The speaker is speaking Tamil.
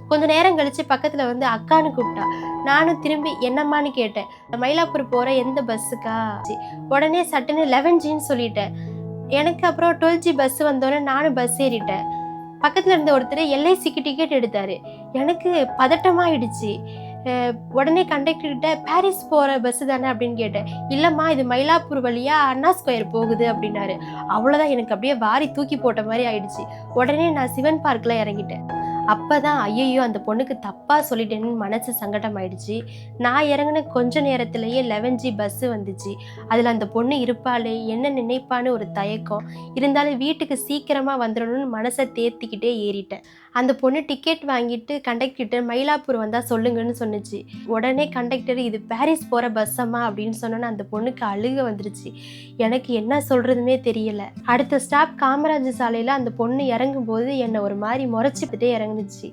கொஞ்ச நேரம் கழிச்சு பக்கத்துல வந்து அக்கான்னு கூப்பிட்டா. நானும் திரும்பி என்னம்மான்னு கேட்டேன். மயிலாப்பூர் போற எந்த பஸ்ஸுக்கா? உடனே சட்டுன்னு 11Gன்னு சொல்லிட்டேன். எனக்கு அப்புறம் 12G பஸ் வந்தோடனே நானும் பஸ் ஏறிட்டேன். பக்கத்துல இருந்த ஒருத்தர் எல்ஐசிக்கு டிக்கெட் எடுத்தாரு. எனக்கு பதட்டமாயிடுச்சு. உடனே கண்டக்டர் கிட்ட பாரிஸ் போற பஸ் தானே அப்படின்னு கேட்டேன். இல்லம்மா இது மயிலாப்பூர் வழியா அண்ணா ஸ்கொயர் போகுது அப்படின்னாரு. அவ்வளோதான், எனக்கு அப்படியே வாரி தூக்கி போட்ட மாதிரி ஆயிடுச்சு. உடனே நான் சிவன் பார்க்ல இறங்கிட்டேன். அப்பதான் ஐயையோ அந்த பொண்ணுக்கு தப்பா சொல்லிட்டேன்னு மனசு சங்கடம் ஆயிடுச்சு. நான் இறங்கின கொஞ்ச நேரத்திலேயே 11G பஸ் வந்துச்சு. அதுல அந்த பொண்ணு இருப்பாளே, என்ன நினைப்பான்னு ஒரு தயக்கம் இருந்தாலும் வீட்டுக்கு சீக்கிரமா வந்துடணும்னு மனசை தேத்திக்கிட்டே ஏறிட்டேன். அந்த பொண்ணு டிக்கெட் வாங்கிட்டு கண்டக்டர் மயிலாப்பூர் வந்தா சொல்லுங்கன்னு சொன்னுச்சு. உடனே கண்டக்டர் இது பாரிஸ் போற பஸ்ஸம்மா அப்படின்னு சொன்னோன்னு அந்த பொண்ணுக்கு அழுக வந்துருச்சு. எனக்கு என்ன சொல்றதுன்னே தெரியல. அடுத்த ஸ்டாப் காமராஜர் சாலையில அந்த பொண்ணு இறங்கும் போது என்னை ஒரு மாதிரி முறைச்சிக்கிட்டே இறங்குனுச்சு.